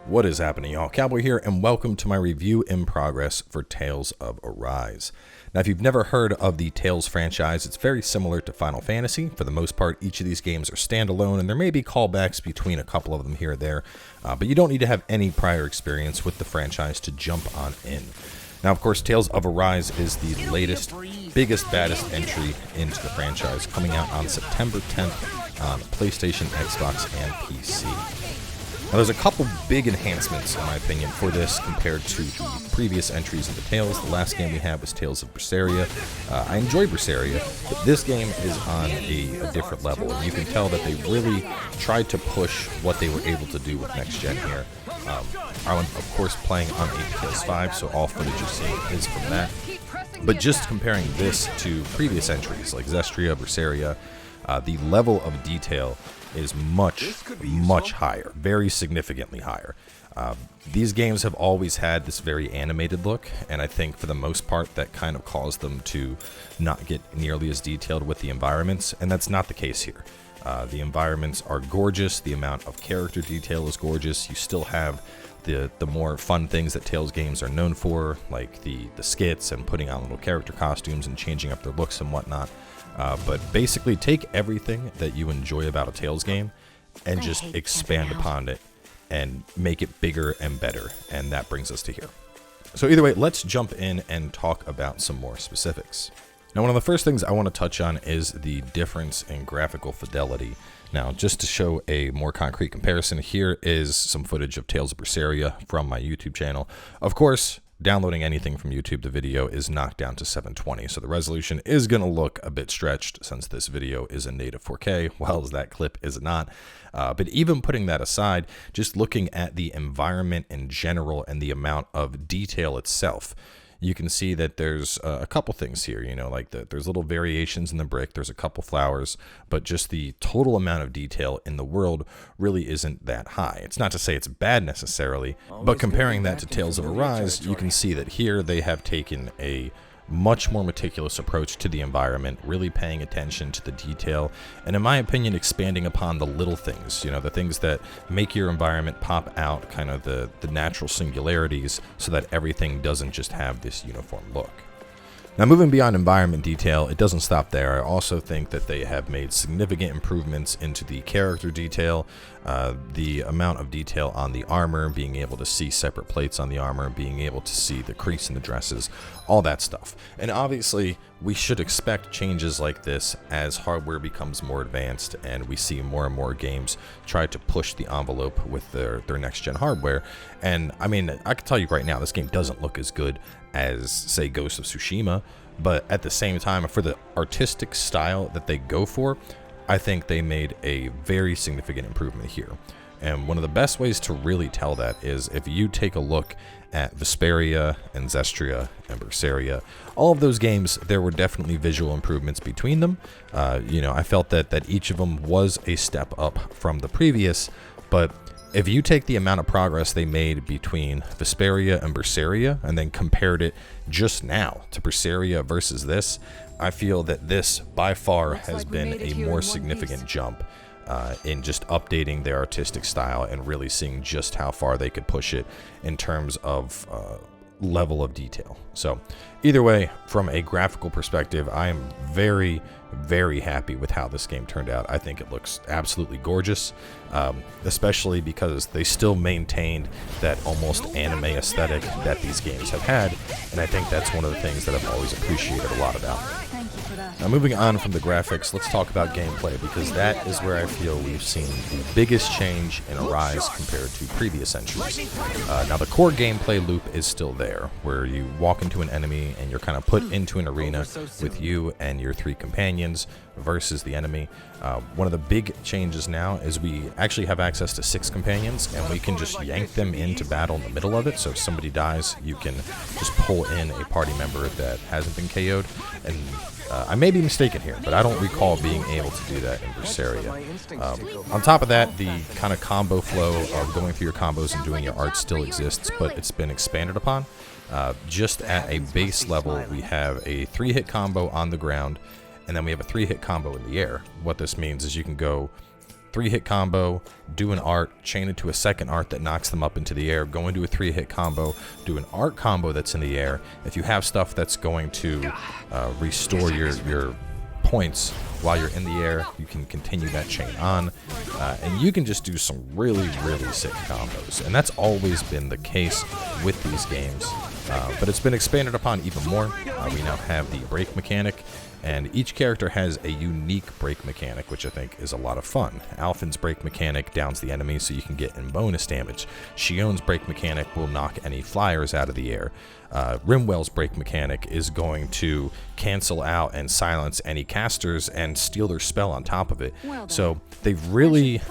What is happening, y'all? Cowboy here, and welcome to my review in progress for Tales of Arise. Now, if you've never heard of the Tales franchise, it's very similar to Final Fantasy. For the most part, each of these games are standalone, and there may be callbacks between a couple of them here or there, but you don't need to have any prior experience with the franchise to jump on in. Now, of course, Tales of Arise is the latest, biggest, baddest entry into the franchise, coming out on September 10th on PlayStation, Xbox, and PC. Now, there's a couple big enhancements, in my opinion, for this compared to the previous entries into Tales. The last game we had was Tales of Berseria. I enjoyed Berseria, but this game is on a different level, and you can tell that they really tried to push what they were able to do with Next Gen here. I'm, of course, playing on a PS5, so all footage you're seeing is from that. But just comparing this to previous entries, like Zestria, Berseria, the level of detail is much higher, very significantly higher. These games have always had this very animated look, and I think for the most part that kind of caused them to not get nearly as detailed with the environments, and that's not the case here. The environments are gorgeous, the amount of character detail is gorgeous. You still have the more fun things that Tales games are known for, like the skits and putting on little character costumes and changing up their looks and whatnot. But basically take everything that you enjoy about a Tales game and just expand upon it and make it bigger and better, and that brings us to here. So either way, let's jump in and talk about some more specifics. Now, one of the first things I want to touch on is the difference in graphical fidelity. Now, just to show a more concrete comparison, here is some footage of Tales of Berseria from my YouTube channel. Of course, downloading anything from YouTube, the video is knocked down to 720, so the resolution is going to look a bit stretched since this video is a native 4K, while that clip is not. But even putting that aside, just looking at the environment in general and the amount of detail itself, you can see that there's a couple things here, you know, like there's little variations in the brick, there's a couple flowers, but just the total amount of detail in the world really isn't that high. It's not to say it's bad necessarily, but comparing that to Tales of Arise, you can see that here they have taken a much more meticulous approach to the environment, really paying attention to the detail, and in my opinion, expanding upon the little things, you know, the things that make your environment pop out, kind of the natural singularities, so that everything doesn't just have this uniform look. Now, moving beyond environment detail, it doesn't stop there. I also think that they have made significant improvements into the character detail, the amount of detail on the armor, being able to see separate plates on the armor, being able to see the crease in the dresses, all that stuff. And obviously, we should expect changes like this as hardware becomes more advanced and we see more and more games try to push the envelope with their next-gen hardware. And I mean, I can tell you right now, this game doesn't look as good as, say, Ghost of Tsushima, but at the same time, for the artistic style that they go for, I think they made a very significant improvement here. And one of the best ways to really tell that is if you take a look at Vesperia and Zestria and Berseria. All of those games, there were definitely visual improvements between them. You know, I felt that each of them was a step up from the previous, but if you take the amount of progress they made between Vesperia and Berseria and then compared it just now to Berseria versus this, I feel that this by far has been a more significant jump in just updating their artistic style and really seeing just how far they could push it in terms of level of detail. So either way, from a graphical perspective, I am very happy with how this game turned out. I think it looks absolutely gorgeous, especially because they still maintained that almost anime aesthetic that these games have had, and I think that's one of the things that I've always appreciated a lot about them. Now, moving on from the graphics, let's talk about gameplay, because that is where I feel we've seen the biggest change in Arise compared to previous entries. Now, the core gameplay loop is still there, where you walk into an enemy and you're kind of put into an arena with you and your 3 companions versus the enemy. One of the big changes now is we actually have access to 6 companions, and we can just yank them into battle in the middle of it. So if somebody dies, you can just pull in a party member that hasn't been KO'd. And I may be mistaken here, but I don't recall being able to do that in Berseria. On top of that, the kind of combo flow of going through your combos and doing your art still exists, but it's been expanded upon. Just at a base level, we have a 3-hit combo on the ground, and then we have a 3-hit combo in the air. What this means is you can go 3-hit combo, do an art, chain into a second art that knocks them up into the air, go into a 3-hit combo, do an art combo that's in the air. If you have stuff that's going to restore your points while you're in the air, you can continue that chain on, and you can just do some really sick combos. And that's always been the case with these games, but it's been expanded upon even more. We now have the break mechanic, and each character has a unique break mechanic, which I think is a lot of fun. Alphen's break mechanic downs the enemy so you can get in bonus damage. Shion's break mechanic will knock any flyers out of the air. Rimwell's break mechanic is going to cancel out and silence any casters and steal their spell on top of it. So they've really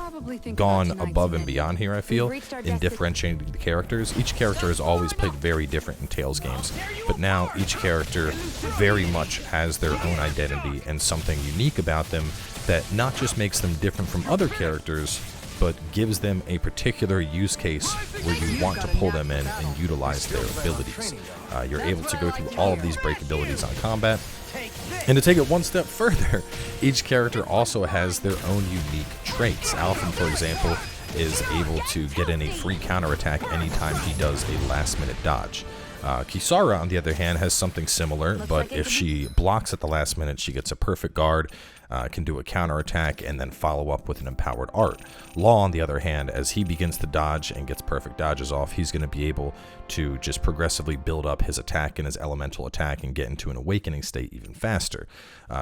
gone above and beyond here, I feel, in differentiating the characters. Each character has always played very different in Tales games, but now each character very much has their own identity and something unique about them that not just makes them different from other characters, but gives them a particular use case where you want to pull them in and utilize their abilities. You're able to go through all of these break abilities on combat. And to take it one step further, each character also has their own unique traits. Alphen, for example, is able to get in a free counterattack anytime he does a last-minute dodge. Kisara, on the other hand, has something similar, but if she blocks at the last minute, she gets a perfect guard, can do a counterattack, and then follow up with an empowered art. Law, on the other hand, as he begins to dodge and gets perfect dodges off, he's going to be able to just progressively build up his attack and his elemental attack and get into an awakening state even faster.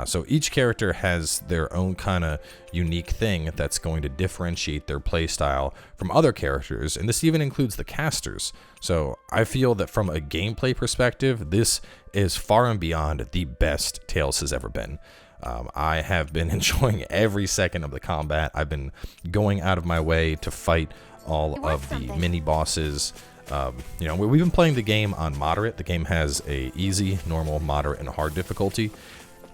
So each character has their own kind of unique thing that's going to differentiate their playstyle from other characters, and this even includes the casters. So I feel that from a gameplay perspective, this is far and beyond the best Tales has ever been. I have been enjoying every second of the combat. I've been going out of my way to fight all of the mini bosses. You know, we've been playing the game on moderate. The game has a easy, normal, moderate, and hard difficulty.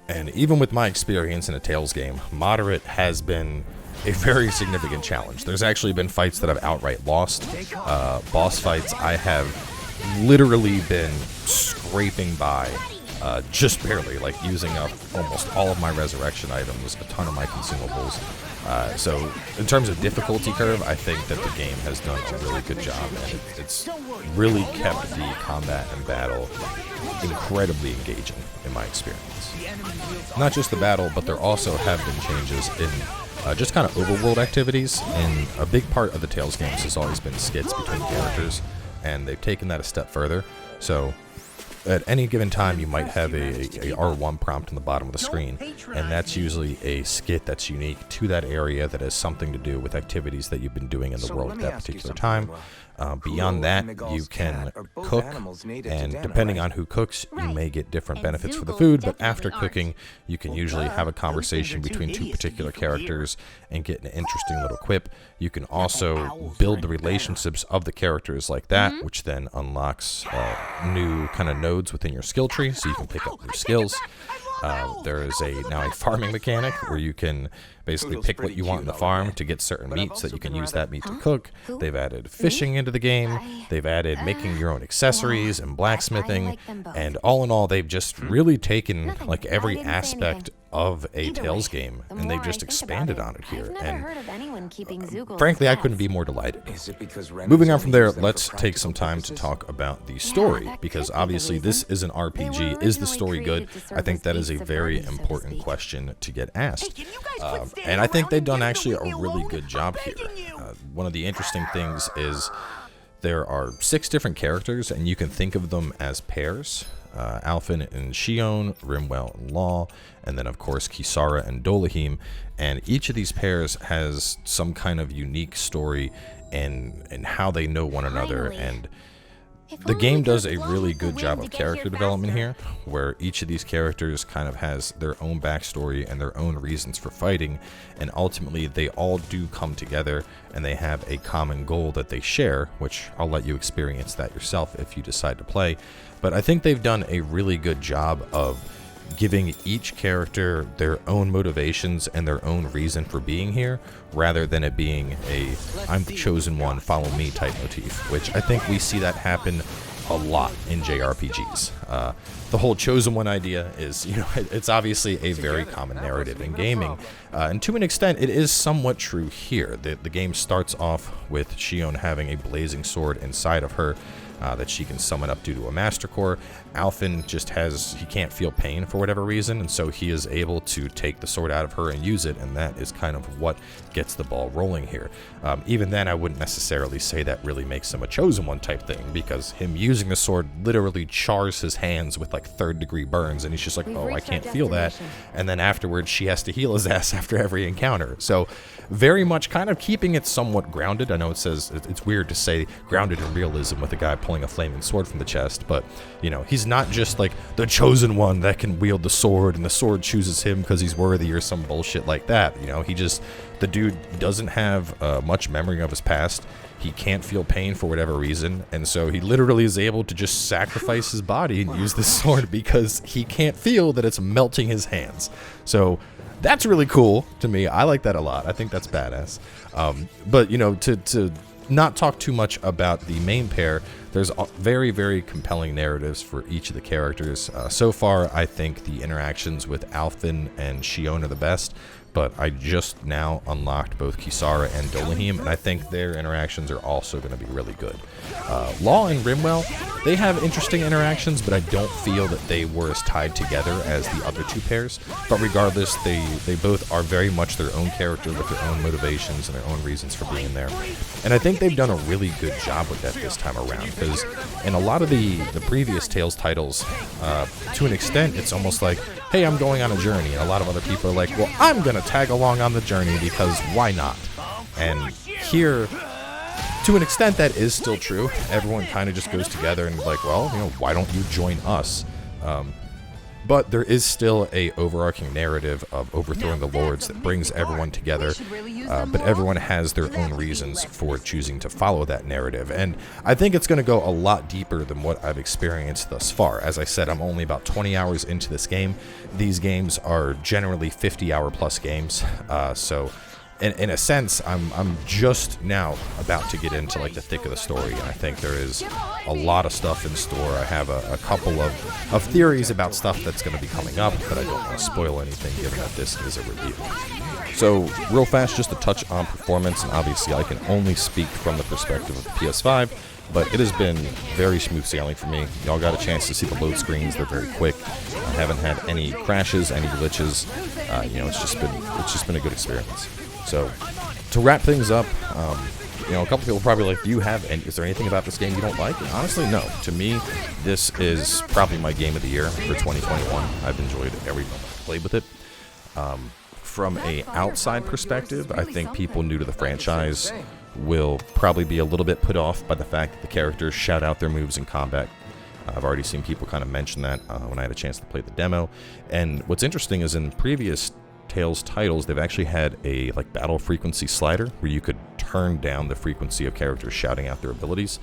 And even with my experience in a Tales game, moderate has been a very significant challenge. There's actually been fights that I've outright lost. Boss fights I have literally been scraping by just barely, like using up almost all of my resurrection items, a ton of my consumables. So in terms of difficulty curve, I think that the game has done a really good job, and it's really kept the combat and battle incredibly engaging in my experience. Not just the battle, but there also have been changes in just kind of overworld activities, and a big part of the Tales games has always been skits between characters, and they've taken that a step further. So at any given time, you might have a R1 prompt on the bottom of the screen, and that's usually a skit that's unique to that area that has something to do with activities that you've been doing in the world at that particular time. Beyond that, you can cook, and depending on who cooks, you may get different benefits for the food, but after cooking, you can usually have a conversation between two particular characters and get an interesting little quip. You can also build the relationships of the characters like that, which then unlocks new kind of nodes within your skill tree, so you can pick up new skills. There is now a farming mechanic where you can basically pick what you want in the farm to get certain meats that you can use that meat to cook. They've added fishing into the game. They've added making your own accessories and blacksmithing. And all in all, they've just really taken like every aspect of a Tales game, and they've just expanded on it here. And frankly, I couldn't be more delighted. Moving on from there, let's take some time to talk about the story, because obviously this is an RPG. Is the story good? I think that is a very important question to get asked. And I think they've done actually a really good job here. One of the interesting things is there are 6 different characters, and you can think of them as pairs. Alphen and Shion, Rimwell and Law, and then of course Kisara and Dolahim. And each of these pairs has some kind of unique story and how they know one another. And the game does a really good job of character development here, where each of these characters kind of has their own backstory and their own reasons for fighting, and ultimately they all do come together and they have a common goal that they share, which I'll let you experience that yourself if you decide to play. But I think they've done a really good job of giving each character their own motivations and their own reason for being here, rather than it being a "I'm the chosen one, follow me" type motif, which I think we see that happen a lot in JRPGs. The whole Chosen One idea is, it's obviously a very common narrative in gaming, and to an extent, it is somewhat true here. The game starts off with Shion having a blazing sword inside of her that she can summon up due to a Master Core. Alphen just he can't feel pain for whatever reason, and so he is able to take the sword out of her and use it, and that is kind of what gets the ball rolling here. Even then, I wouldn't necessarily say that really makes him a Chosen One type thing, because him using the sword literally chars his hands with like third-degree burns, and he's just like, oh, I can't feel that. And then afterwards, she has to heal his ass after every encounter. So very much kind of keeping it somewhat grounded. I know it says it's weird to say grounded in realism with a guy pulling a flaming sword from the chest, but he's not just like the chosen one that can wield the sword and the sword chooses him because he's worthy or some bullshit like that. The dude doesn't have much memory of his past. He can't feel pain for whatever reason, and so he literally is able to just sacrifice his body and use this sword because he can't feel that it's melting his hands. So that's really cool to me. I like that a lot. I think that's badass. But to not talk too much about the main pair, there's very, very compelling narratives for each of the characters. So far, I think the interactions with Alphen and Shion are the best, but I just now unlocked both Kisara and Dolahim, and I think their interactions are also going to be really good. Law and Rimwell, they have interesting interactions, but I don't feel that they were as tied together as the other two pairs. But regardless, they both are very much their own character with their own motivations and their own reasons for being there. And I think they've done a really good job with that this time around, because in a lot of the previous Tales titles, to an extent, it's almost like, hey, I'm going on a journey, and a lot of other people are like, well, I'm going to tag along on the journey because why not? And here, to an extent, that is still true. Everyone kind of just goes together and like, well, why don't you join us? But there is still a overarching narrative of overthrowing the lords that brings everyone together, but everyone has their own reasons for choosing to follow that narrative, and I think it's going to go a lot deeper than what I've experienced thus far. As I said, I'm only about 20 hours into this game. These games are generally 50-hour plus games, so in a sense, I'm just now about to get into like the thick of the story, and I think there is a lot of stuff in store. I have a couple of theories about stuff that's going to be coming up, but I don't want to spoil anything given that this is a review. So real fast, just to touch on performance, and obviously I can only speak from the perspective of the PS5, but it has been very smooth sailing for me. Y'all got a chance to see the load screens. They're very quick. I haven't had any crashes, any glitches. It's just been a good experience. So, to wrap things up, a couple people probably like, is there anything about this game you don't like? And honestly, no. To me, this is probably my game of the year for 2021. I've enjoyed every moment I've played with it. From a outside perspective, I think people new to the franchise will probably be a little bit put off by the fact that the characters shout out their moves in combat. I've already seen people kind of mention that when I had a chance to play the demo. And what's interesting is in previous Tales titles, they've actually had a battle frequency slider where you could turn down the frequency of characters shouting out their abilities.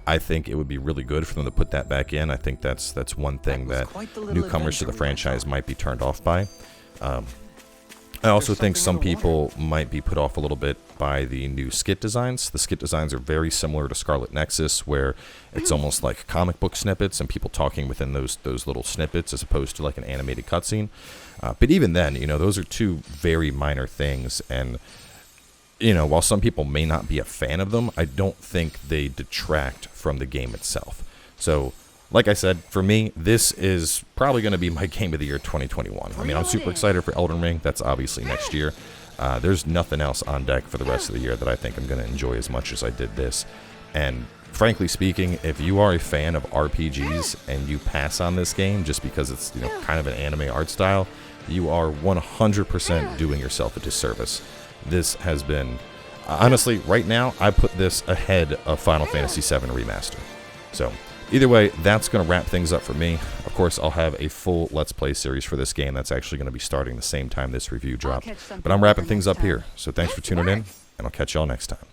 I think it would be really good for them to put that back in. I think that's one thing that newcomers to the franchise might be turned off by. I also think some people might be put off a little bit by the new Skit Designs. The Skit Designs are very similar to Scarlet Nexus, where it's almost like comic book snippets and people talking within those little snippets as opposed to like an animated cutscene. But even then, those are two very minor things, and while some people may not be a fan of them, I don't think they detract from the game itself. So, like I said, for me, this is probably going to be my game of the year 2021. I mean, I'm super excited for Elden Ring. That's obviously next year. There's nothing else on deck for the rest of the year that I think I'm going to enjoy as much as I did this. And frankly speaking, if you are a fan of RPGs and you pass on this game just because it's kind of an anime art style, you are 100% doing yourself a disservice. This has been, honestly, right now, I put this ahead of Final Fantasy VII Remaster. So, either way, that's going to wrap things up for me. Of course, I'll have a full Let's Play series for this game that's actually going to be starting the same time this review dropped. But I'm wrapping things up here. So thanks for tuning in, and I'll catch y'all next time.